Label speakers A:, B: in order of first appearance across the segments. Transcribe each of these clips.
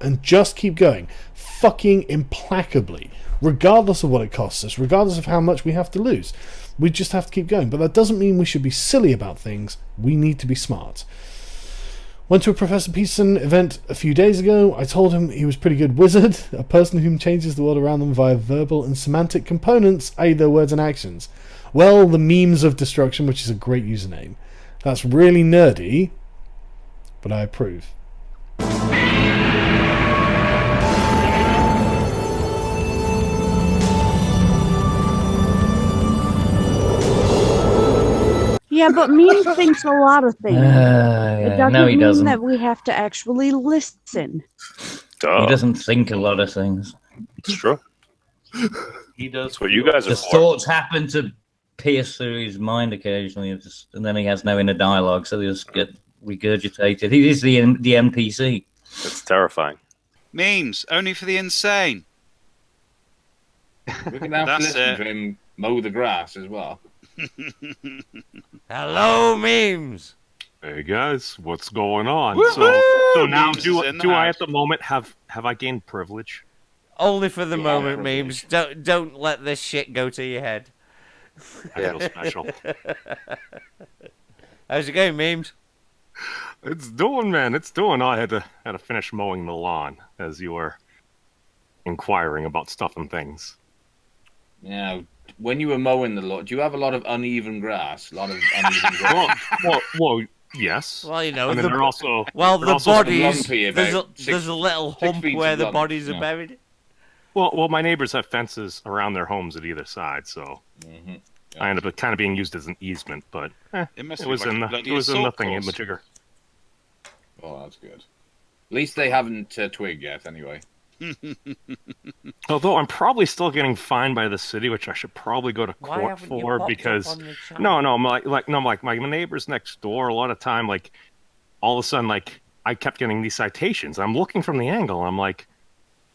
A: and just keep going, fucking implacably, regardless of what it costs us, regardless of how much we have to lose. We just have to keep going. But that doesn't mean we should be silly about things. We need to be smart. Went to a Professor Peterson event a few days ago. I told him he was a pretty good wizard, a person who changes the world around them via verbal and semantic components, i.e. their words and actions. Well, the memes of destruction, which is a great username. That's really nerdy, but I approve.
B: Yeah, but meme thinks a lot of things. It doesn't
C: no, he
B: mean
C: doesn't.
B: that we have to actually listen.
C: He doesn't think a lot of things.
D: It's true.
E: He does.
D: What you guys are
C: The
D: for.
C: thoughts happen to pierce through his mind occasionally, and then he has no inner dialogue, so they just get regurgitated. He is the NPC.
D: It's terrifying.
E: Memes, only for the insane.
F: We can have to listen to him mow the grass as well.
G: Hello, memes.
H: Hey guys, what's going on?
E: Woo-hoo!
H: So now
E: Memes
H: do
E: is in the
H: I
E: house.
H: at the moment have I gained privilege?
G: Only for the moment, memes. Don't let this shit go to your head.
H: I feel special.
G: How's it going, memes?
H: It's doing, man. It's doing. I had to finish mowing the lawn as you were inquiring about stuff and things.
F: Yeah. When you were mowing the lawn, do you have a lot of uneven grass? A lot of uneven grass?
H: well, yes.
G: Well, you know,
H: I mean, they're also
G: the bodies.
F: lumpy,
G: There's a little hump where the bodies are buried.
H: Well, my neighbors have fences around their homes at either side, so I ended up kind of being used as an easement. But it was in nothing in the jigger.
F: Oh, that's good. At least they haven't twigged yet, anyway.
H: Although I'm probably still getting fined by the city, which I should probably go to court for because my neighbors next door. A lot of time, like all of a sudden, like I kept getting these citations. I'm looking from the angle. And I'm like,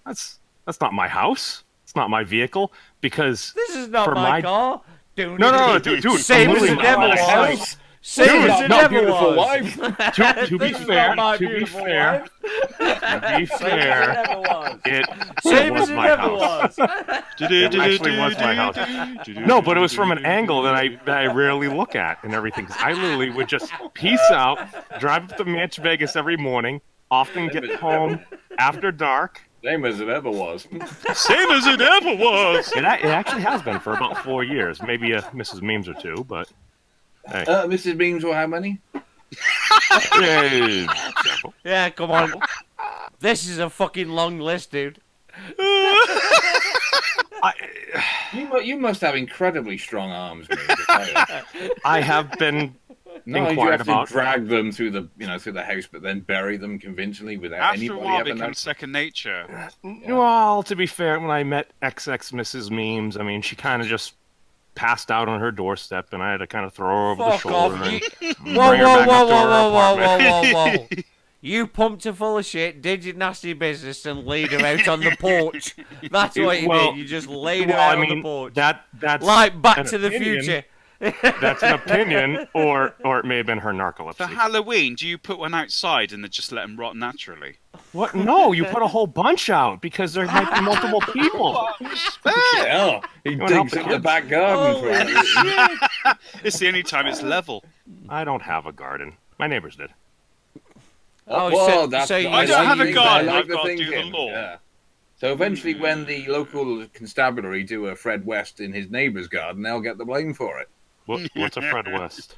H: that's not my house. It's not my vehicle because
G: this is not my car.
H: No, dude.
G: Same as the devil was. Same as the devil was.
H: To be fair, it was my house. It actually was my house. No, but it was from an angle that I rarely look at and everything. 'Cause I literally would just peace out, drive up to Manch Vegas every morning, often get home after dark.
F: Same as it ever was.
H: Same as it ever was. It actually has been for about 4 years. Maybe Mrs. Memes or two, but hey.
F: Mrs. Memes or how many?
G: Yeah, come on. This is a fucking long list, dude.
F: You must have incredibly strong arms, Memes.
H: I have been
F: No, you
H: inquired
F: have to
H: about.
F: drag them through the house, but then bury them convincingly without
E: After a
F: anybody
E: while,
F: ever
E: it
F: knowing.
E: becomes second nature.
H: Well, to be fair, when I met XX Mrs. Memes, I mean, she kind of just passed out on her doorstep, and I had to kind of throw her over the shoulder.
G: Whoa. You pumped her full of shit, did your nasty business, and laid her out on the porch. That's what you did. You just laid her out on the porch.
H: That's
G: like Back to the Future.
H: That's an opinion, or it may have been her narcolepsy.
E: For Halloween, do you put one outside and then just let them rot naturally?
H: What? No, you put a whole bunch out because there might be multiple people.
F: Yeah, he digs in the back garden for it.
E: It's the only time it's level.
H: I don't have a garden. My neighbors did.
F: I
E: don't have a garden. I've got to do the law.
F: Yeah. So eventually, when the local constabulary do a Fred West in his neighbour's garden, they'll get the blame for it.
H: What's a Fred West?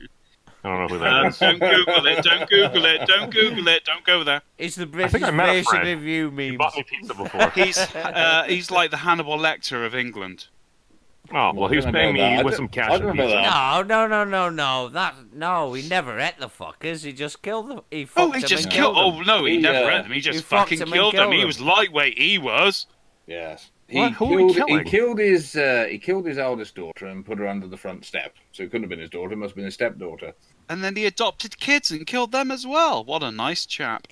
H: I don't know who that is.
E: Don't Google it. Don't Google it. Don't Google it. Don't go there.
G: It's the British version of you, Memes.
H: He bought me pizza before.
E: He's like the Hannibal Lecter of England.
H: Oh, well, he was paying me with some cash.
G: No, he never ate the fuckers. He just killed them. He
E: never ate them. He just fucking killed them. He was lightweight. He was.
F: Yes.
H: Who are we killing?
F: He killed his eldest daughter and put her under the front step. So it couldn't have been his daughter. It must have been his stepdaughter.
E: And then he adopted kids and killed them as well. What a nice chap.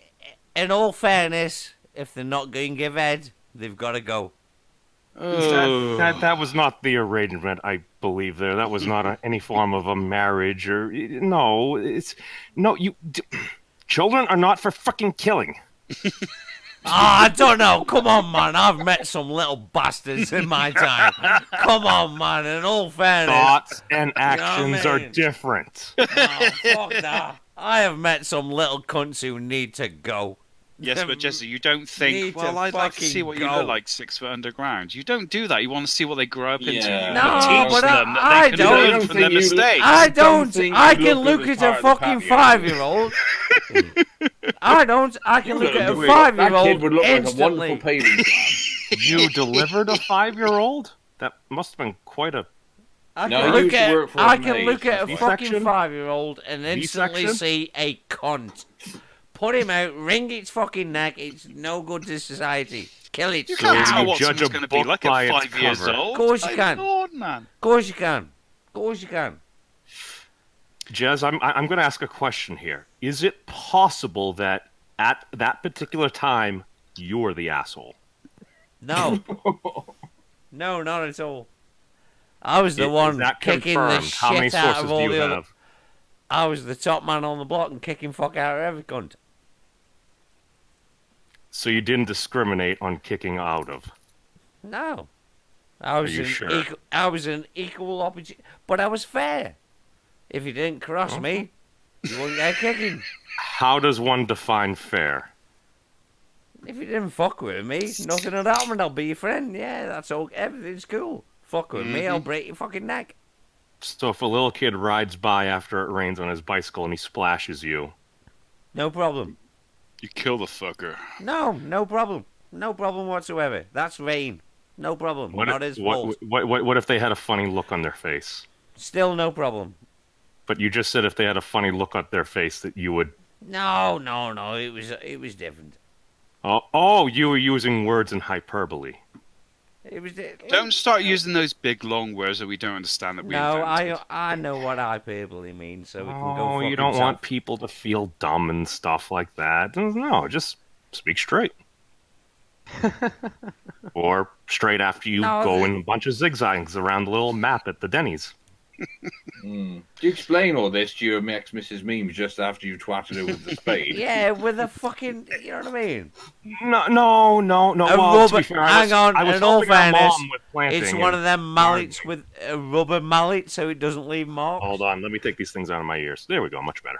G: In all fairness, if they're not going to give head, they've got to go.
H: That was not the arrangement, I believe. That was not any form of a marriage or children are not for fucking killing.
G: I don't know. Come on, man. I've met some little bastards in my time. Come on, man. In all fairness.
H: Thoughts and
G: I
H: actions are
G: mean?
H: different.
G: Oh, fuck that. I have met some little cunts who need to go.
E: Yes, but Jesse, you don't
G: Need
E: think,
G: to
E: well, I'd like to see
G: fucking
E: what you
G: go.
E: look like 6 foot underground. You don't do that. You want to see what they grow up into.
F: Yeah.
E: You
G: No,
E: want to teach
G: but
E: them that
G: I
E: they can
G: don't.
E: learn from their mistakes.
G: I
F: don't
G: don't.
F: think
G: I
F: you
G: can
F: look
G: look
F: at
G: at
F: the
G: a
F: part of the
G: fucking
F: patio.
G: 5-year-old. I don't. I can look at a
F: That
G: 5-year-old
F: kid would look like a
G: instantly.
F: wonderful paving plan.
H: You delivered a 5-year-old? That must have been quite a...
G: I
F: No,
G: can
F: he
G: look
F: used to work for
G: at. I
F: us,
G: can
F: mate.
G: look at a
H: V-section?
G: fucking 5-year-old and instantly
H: V-section?
G: see a cunt. Put him out, wring its fucking neck. It's no good to society. Kill it.
E: You
H: So
E: can't
H: you
E: tell what
H: judge
E: someone's
H: a
E: going to be
H: book
E: like
H: by
E: at
H: its
E: 5 years
H: cover.
E: old.
G: Of course you
E: My
G: can.
E: Lord, man.
G: Of course you can. Of course you can.
H: Jez, I'm going to ask a question here. Is it possible that at that particular time, you were the asshole?
G: No. No, not at all. I was the
H: Is
G: one
H: that
G: kicking the
H: confirmed? How many
G: shit out
H: sources
G: of
H: do
G: all
H: you
G: the other.
H: have?
G: I was the top man on the block and kicking fuck out of every cunt.
H: So you didn't discriminate on kicking out of?
G: No. I was
H: you
G: an
H: sure?
G: I was an equal opportunity, but I was fair. If you didn't cross me, you wouldn't get kicking.
H: How does one define fair?
G: If you didn't fuck with me, nothing would happen. I'll be your friend. Yeah, that's all. Everything's cool. Fuck with me, I'll break your fucking neck.
H: So if a little kid rides by after it rains on his bicycle and he splashes you,
G: No problem.
E: You kill the fucker.
G: No problem. No problem whatsoever. That's rain. No problem. Not his fault.
H: what if they had a funny look on their face?
G: Still no problem.
H: But you just said if they had a funny look on their face that you would...
G: No. It was different.
H: Oh, you were using words in hyperbole.
G: It was.
E: Don't start using those big long words that we don't understand that we
G: No,
E: invented.
G: I know what hyperbole means, so we can go.
H: Oh,
G: Fuck
H: you don't
G: himself.
H: want people to feel dumb and stuff like that. No, just speak straight. Or straight after you
G: No,
H: go in a bunch of zigzags around the little map at the Denny's.
F: Do you explain all this to your ex-Mrs. Memes just after you twatted her with the spade?
G: Yeah, with a fucking. You know what I mean?
H: No. Well, to
G: rubber.
H: be fair,
G: Hang on.
H: I was
G: In all
H: helping our
G: fairness,
H: mom with planting
G: it's one
H: and
G: of them mallets with a rubber mallet, so it doesn't leave marks.
H: Hold on, let me take these things out of my ears. There we go, much better.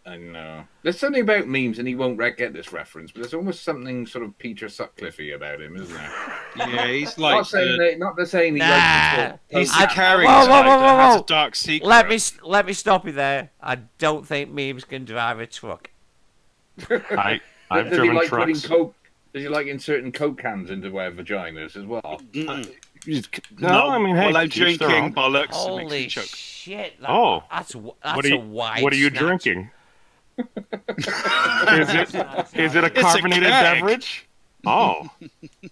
F: I know. There's something about Memes, and he won't get this reference, but there's almost something sort of Peter Sutcliffe about him, isn't there?
E: Yeah, he's like
F: not saying he
G: Nah.
F: likes to
E: he's
F: talk.
E: the caring
G: Whoa,
E: type
G: whoa,
E: that has
G: whoa.
E: a dark secret.
G: Let me stop you there. I don't think Memes can drive a truck.
H: I've
F: Does he
H: driven
F: like
H: trucks.
F: putting coke? Does he like inserting coke cans into their vaginas as well?
H: No, I mean, hey,
E: well, I'm
H: each their
E: drinking
H: own.
E: bollocks. It makes
G: Holy
E: me choke.
G: shit!
H: Oh.
G: That's
H: What
G: a
H: are you,
G: wide.
H: what are you
G: snatch.
H: drinking? is it a
E: It's a
H: carbonated
E: keg.
H: beverage? Oh,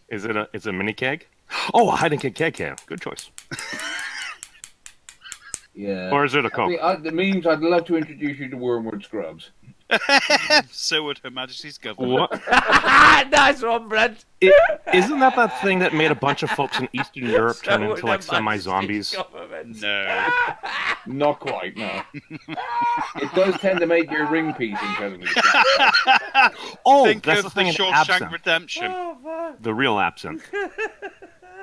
H: is it a mini keg? Oh, a Heineken keg can. Good choice.
F: Yeah.
H: Or is it a Coke?
F: The Memes, I'd love to introduce you to Wormwood Scrubs.
E: So would Her Majesty's government.
H: What?
G: Nice one, Brent.
H: Isn't that thing that made a bunch of folks in Eastern Europe turn
G: So
H: into like
G: the Majesty's
H: semi-zombies?
G: government.
E: No.
F: Not quite, no. It does tend to make your ring piece incredibly
H: Oh,
E: Think
H: that's
E: of
H: the thing in
E: Shawshank
H: absinthe.
E: Redemption.
G: Oh, fuck.
H: The real absinthe.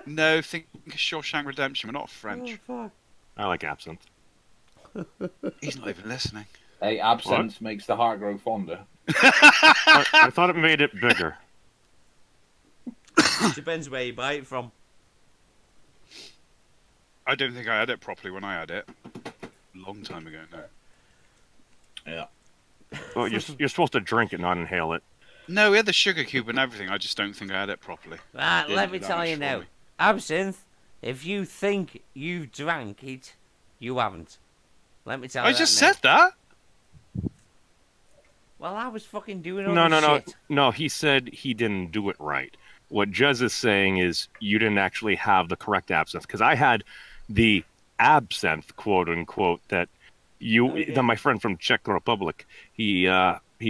E: No, think of Shawshank Redemption. We're not French.
G: Oh, fuck.
H: I like absinthe.
E: He's not even listening.
F: Hey, absinthe makes the heart grow fonder.
H: I thought it made it bigger.
G: Depends where you buy it from.
E: I don't think I had it properly when I had it. Long time ago now.
F: Yeah.
H: Well, you're supposed to drink it, not inhale it.
E: No, we had the sugar cube and everything. I just don't think I had it properly.
G: Right,
E: Didn't
G: let
E: do
G: me
E: that
G: tell
E: much
G: you
E: for
G: now.
E: me.
G: Absinthe, if you think you've drank it, you haven't. Let me tell you
E: I
G: that
E: just
G: now.
E: said that.
G: Well, I was fucking doing all
H: No,
G: this shit.
H: no. He said he didn't do it right. What Jez is saying is you didn't actually have the correct absinthe because I had the absinthe, quote unquote, that that my friend from Czech Republic he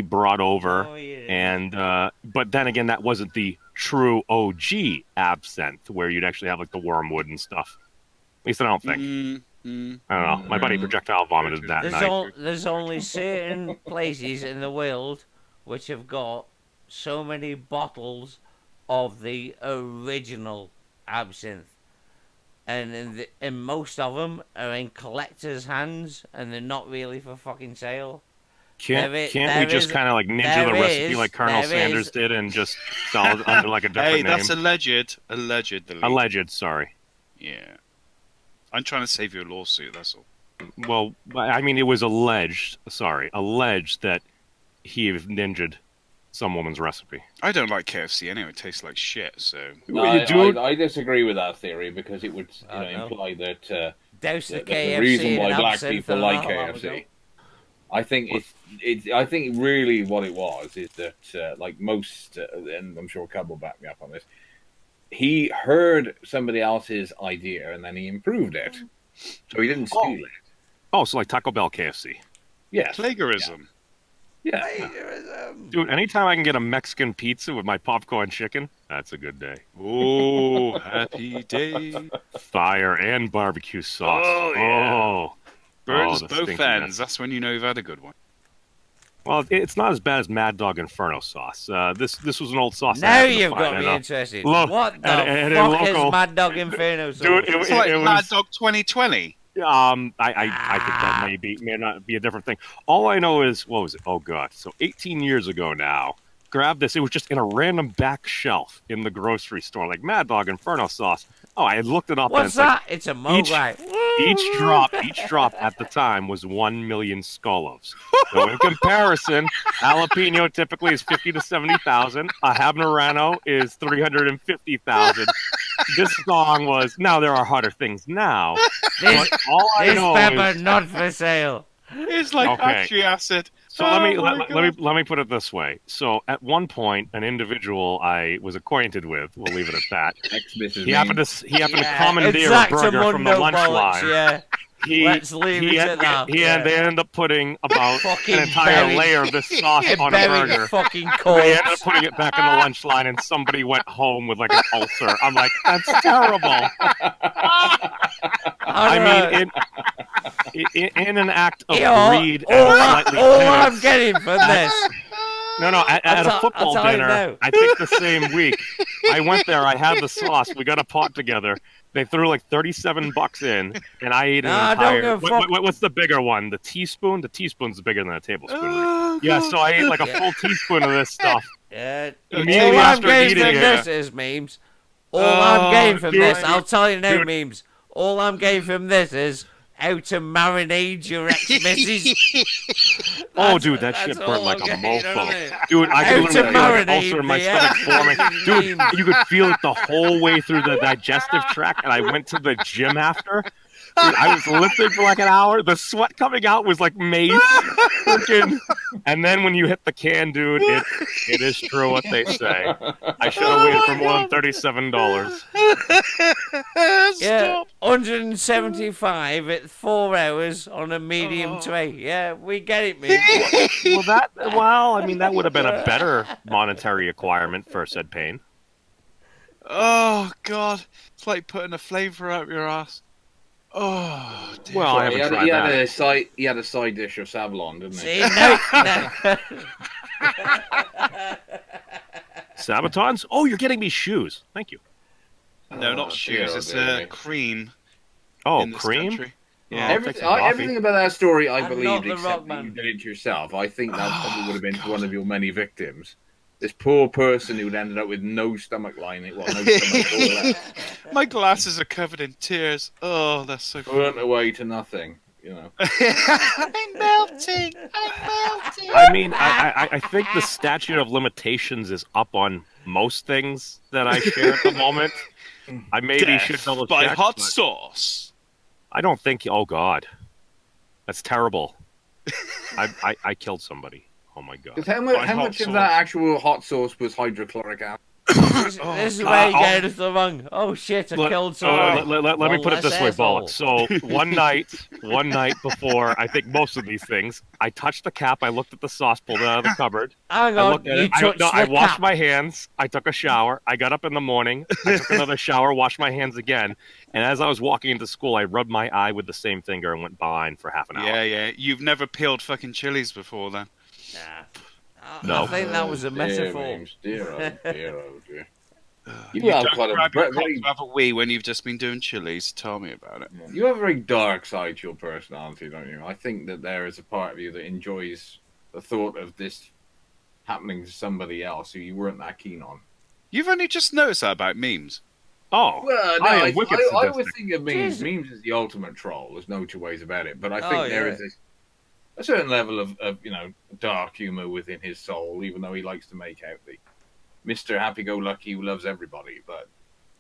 H: brought over,
G: Oh, yeah.
H: and but then again that wasn't the true OG absinthe where you'd actually have like the wormwood and stuff. At least I don't think. I don't know. My buddy projectile vomited that night.
G: There's only certain places in the world which have got so many bottles of the original absinthe. And most of them are in collectors' hands, and they're not really for fucking sale.
H: Can't we just kind of like ninja the recipe like Colonel Sanders did and just sell it under like a different name?
E: Hey, that's alleged. Allegedly.
H: Alleged, sorry.
E: Yeah. I'm trying to save you a lawsuit, that's all.
H: Well, I mean, it was alleged that he ninja'd some woman's recipe.
E: I don't like KFC anyway. It tastes like shit, so...
F: No, I disagree with that theory because it would imply that the reason why black people like KFC... I think I think really what it was is that like most, and I'm sure Cub will back me up on this, he heard somebody else's idea and then he improved it, so he didn't steal it.
H: Oh, so like Taco Bell, KFC.
F: Yes.
E: Plagiarism.
F: Yeah.
G: Plagiarism.
H: Dude, anytime I can get a Mexican pizza with my popcorn chicken, that's a good day.
E: Oh, happy day.
H: Fire and barbecue sauce.
E: Oh, yeah.
H: Oh.
E: Burns both ends. That's when you know you've had a good one.
H: Well, it's not as bad as Mad Dog Inferno sauce. This was an old sauce.
G: Now you've got me interested. What the fuck is Mad Dog Inferno sauce?
H: Dude,
E: it's like Mad Dog 2020.
H: I think that may not be a different thing. All I know is, what was it? Oh god! So 18 years ago now, grabbed this. It was just in a random back shelf in the grocery store, like Mad Dog Inferno sauce. Oh, I had looked it up.
G: What's
H: and
G: that? It's a Mogwai.
H: Each drop at the time was 1 million Skolovs. So in comparison, jalapeno typically is 50 to 70,000. A habanero is 350,000. This song was. Now there are harder things now.
G: This pepper not for sale.
E: It's like battery acid.
H: So let me put it this way. So at one point, an individual I was acquainted with, we'll leave it at that. He happened to commandeer a burger from the lunch line.
G: Yeah. Let's leave it at that.
H: They ended up putting about an entire layer of this sauce on a burger.
G: Fucking
H: They ended up putting it back in the lunch line, and somebody went home with like an ulcer. I'm like, that's terrible. I mean, in an act of greed,
G: all I'm getting from this.
H: No, at a football dinner, I think the same week, I went there, I had the sauce, we got a pot together, they threw like $37 in, and I ate an entire... What's the bigger one? The teaspoon? The teaspoon's bigger than a tablespoon.
E: Oh,
H: yeah, so I ate like a full teaspoon of this stuff.
G: Immediately after eating it. This is memes. All I'm getting from this, I'll tell you now, memes. All I'm getting from this is how to marinate your ex-missus.
H: Oh, dude, that shit burnt like a mofo. Dude, I could literally feel an ulcer in my stomach forming. Dude, you could feel it the whole way through the digestive tract, and I went to the gym after. Dude, I was lifting for like an hour. The sweat coming out was like mace. Freaking. And then when you hit the can, dude, it is true what they say. I should have waited for more than $37.
G: Yeah, 175 at 4 hours on a medium tray. Yeah, we get it, man.
H: I mean, that would have been a better monetary acquirement for said pain.
E: Oh, God. It's like putting a flavor up your ass. Oh, dear.
H: Well, I haven't tried that.
F: He had a side dish of Savalon, didn't he?
G: See, no.
H: Sabatons? Oh, you're getting me shoes. Thank you.
E: No, not shoes. It's cream.
H: Oh,
E: in this
H: cream?
E: country.
F: Yeah. Everything about that story I believed, except that you did it yourself. I think that probably would have been one of your many victims. This poor person who'd ended up with no stomach lining. Well, no stomach left.
E: My glasses are covered in tears. Oh, that's so funny.
F: Burnt away to nothing, you know.
E: I'm melting.
H: I mean, I think the statute of limitations is up on most things that I share at the moment. I maybe should double check.
E: By hot sauce.
H: I don't think. Oh God, that's terrible. I killed somebody. Oh my God.
F: How much of that actual hot sauce was hydrochloric acid?
G: This is where you get it wrong. Oh shit, I killed someone.
H: Let me put it this way, Bollocks. So one night before, I think most of these things, I touched the cap, I looked at the sauce, pulled it out of the cupboard.
G: Hang on,
H: I washed my hands, I took a shower, I got up in the morning, I took another shower, washed my hands again, and as I was walking into school, I rubbed my eye with the same finger and went blind for half an hour.
E: Yeah. You've never peeled fucking chilies before then.
G: Nah. I think that was a metaphor.
F: Memes. Dear, oh dear, oh dear.
E: You have a wee when you've just been doing chilies. Tell me about it.
F: You have a very dark side to your personality, don't you? I think that there is a part of you that enjoys the thought of this happening to somebody else who you weren't that keen on.
E: You've only just noticed that about memes.
H: Oh,
F: well, no,
H: I
F: always think of memes. Memes is the ultimate troll. There's no two ways about it. But I think there is a certain level of dark humor within his soul, even though he likes to make out the Mr. Happy-Go-Lucky who loves everybody. But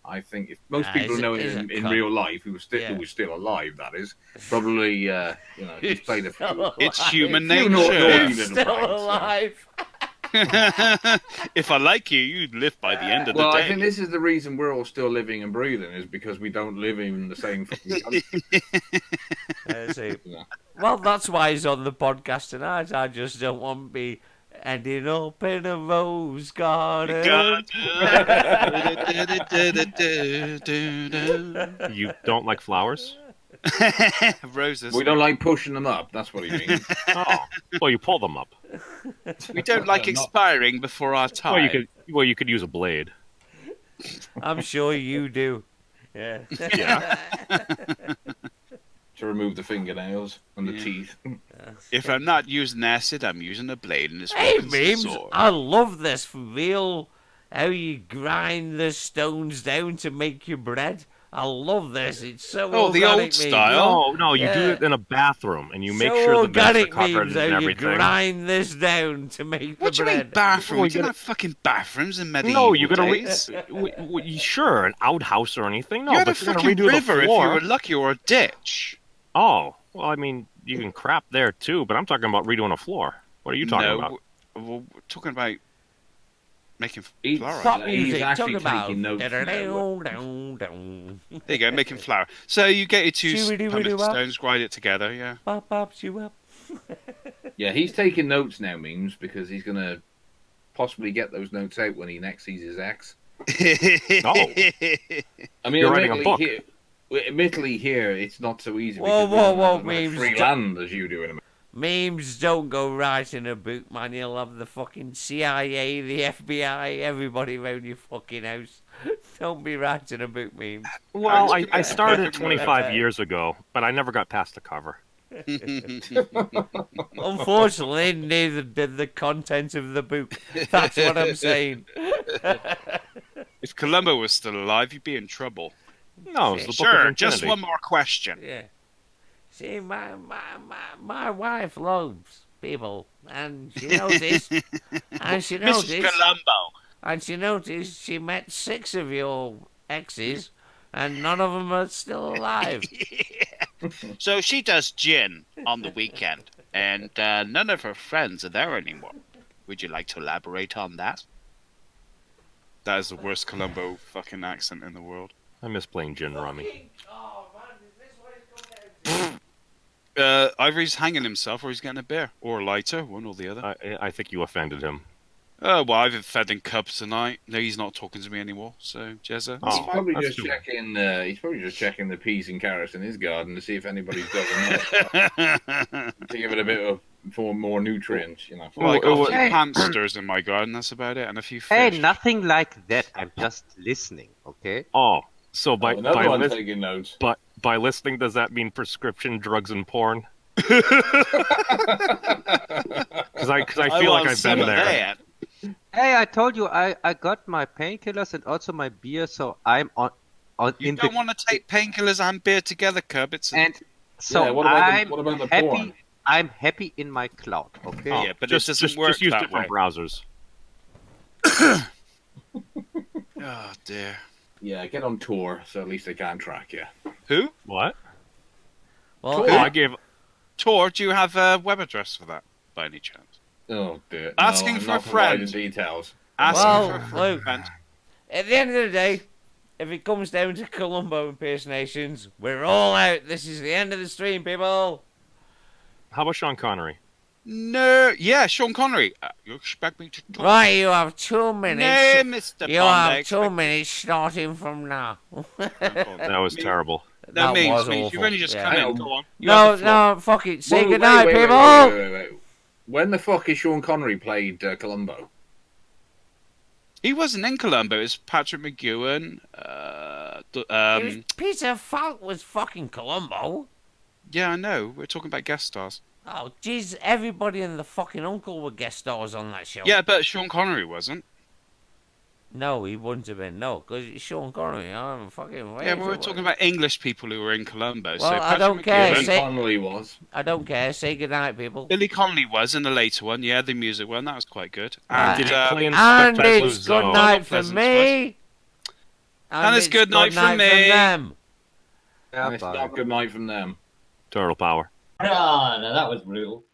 F: I think if most people know him in real life, who was still alive, that is, probably he's played a few.
E: It's human nature.
G: Still alive.
E: If I like you, you'd live by the end of the day.
F: Well, I think this is the reason we're all still living and breathing, is because we don't live in the same fucking country.
G: Well, that's why he's on the podcast tonight. I just don't want to be ending up in a rose garden.
H: You don't like flowers?
E: Roses.
F: We don't like pushing them up. That's what he means.
H: Oh, well, you pull them up.
E: We don't like expiring before our time.
H: Well, you could use a blade.
G: I'm sure you do. Yeah.
H: Yeah.
F: To remove the fingernails and the teeth.
E: If I'm not using acid, I'm using a blade, and it's
G: Hey, Memes, I love this for real. How you grind the stones down to make your bread. I love this. It's so
E: the
G: organic,
E: old
G: memes.
E: style.
H: No, you do it in a bathroom, and you make
G: so
H: sure the beds are
G: organic
H: covered
G: memes,
H: and
G: how
H: everything.
G: you grind this down to make
E: What do
G: the
E: you
G: bread.
E: mean bathroom?
H: Well,
E: We didn't have fucking bathrooms in medieval
H: No, you're gonna
E: days.
H: sure, an outhouse or anything. No,
E: You had
H: but
E: a
H: you're gonna
E: fucking
H: redo
E: river
H: the
E: if you
H: floor.
E: were lucky, or a ditch.
H: Oh, well, I mean, you can crap there too, but I'm talking about redoing a floor. What are you talking about?
E: We're talking about making
F: He's
E: flour.
G: Pop
F: He's
G: music,
F: actually
G: talk about.
F: taking notes now.
G: Down.
E: There you go, making flour. So you get your two
G: Shoo-a-doo-a-doo-up.
E: pumice stones, grind it together, yeah.
G: Pop, pop, shoot up.
F: Yeah, he's taking notes now, Memes, because he's going to possibly get those notes out when he next sees his ex. I mean,
H: You're writing a book.
F: Admittedly, here it's not so easy.
G: Whoa,
F: because
G: whoa,
F: we don't have
G: Memes.
F: free land as you do in America.
G: Memes don't go right in a book, man. You'll have the fucking CIA, the FBI, everybody around your fucking house. Don't be writing a book, Memes.
H: Well, I started 25 years ago, but I never got past the cover.
G: Unfortunately, neither did the content of the book. That's what I'm saying.
E: If Columbo was still alive, you'd be in trouble.
H: No, it's the Book of
E: Sure,
H: Infinity.
E: just one more question.
G: Yeah. See, my wife loves people, and she noticed,
E: Mrs. Columbo.
G: and she noticed she met 6 of your exes, and none of them are still alive.
E: So she does gin on the weekend, and none of her friends are there anymore. Would you like to elaborate on that? That is the worst Columbo fucking accent in the world.
H: I miss playing gin rummy.
E: Either he's hanging himself or he's getting a beer. Or a lighter, one or the other.
H: I think you offended him.
E: Well, I've been fed in cups tonight. No, he's not talking to me anymore. So, Jezza.
H: Oh,
F: He's probably
H: that's
F: just
H: cool.
F: checking. He's probably just checking the peas and carrots in his garden to see if anybody's got enough to give it a bit of more nutrients. You know.
E: Well, I got a few
D: Hey.
E: hamsters in my garden. That's about it, and a few fish.
D: Hey, nothing like that. I'm just listening, okay?
H: Oh, so by
F: Another one
H: lis-
F: taking notes.
H: by listening, does that mean prescription drugs and porn? Because I feel like I've been there.
E: That.
D: Hey, I told you I got my painkillers and also my beer, so I'm on
E: You
D: in
E: don't
D: the
E: want to take painkillers and beer together, Cub. It's a...
D: and so
F: Yeah, what about
D: I'm
F: what about the
D: happy.
F: porn?
D: I'm happy in my cloud, okay?
E: Yeah, but
H: just,
E: it doesn't
H: just,
E: work
H: just use
E: that
H: different
E: way.
H: browsers.
E: Oh dear.
F: Yeah, get on tour so at least they can track you.
E: Who?
H: What?
G: Well,
H: Oh, I gave.
E: Tor, do you have a web address for that, by any chance?
F: Oh dear.
E: Asking
F: I'm
E: for
F: not
E: a friend.
F: providing details.
E: Asking
G: Well,
E: for a
G: Luke.
E: friend.
G: at the end of the day, if it comes down to Columbo impersonations, we're all out. This is the end of the stream, people.
H: How about Sean Connery?
E: No, yeah, Sean Connery. You expect me to talk?
G: Right, you have 2 minutes.
E: No, Mr.
G: You
E: Bond, I
G: have 2
E: expect-
G: minutes starting from now.
H: That was terrible.
E: No,
G: That
E: means
G: was
E: you've
G: awful.
E: only just
G: Yeah.
E: come
F: Hang
E: in.
F: on.
E: Go on.
F: You have
G: No,
F: the floor.
G: no, fuck it. Say
F: Wait,
G: goodnight,
F: wait,
G: people.
F: wait. When the fuck is Sean Connery played Columbo?
E: He wasn't in Columbo. It was Patrick McGowan.
G: Peter Falk was fucking Columbo.
E: Yeah, I know. We're talking about guest stars.
G: Oh, jeez, everybody and the fucking uncle were guest stars on that show.
E: Yeah, but Sean Connery wasn't.
G: No, he wouldn't have been. No, because it's Sean Connery. I'm fucking.
E: Yeah, but we're talking about English people who were in Columbo.
G: Well,
E: so
G: I don't care.
F: Billy Connolly was.
G: I don't care. Say goodnight, people.
E: Billy Connolly was in the later one. Yeah, the music one. That was quite good.
G: And,
H: Did he play in
G: and
H: Inspector
G: it's good night from
E: Pleasance
G: me.
E: And it's good night from me.
G: them.
D: Yeah,
F: And it's not good night from them.
H: Turtle power.
C: Ah, no, that was brutal.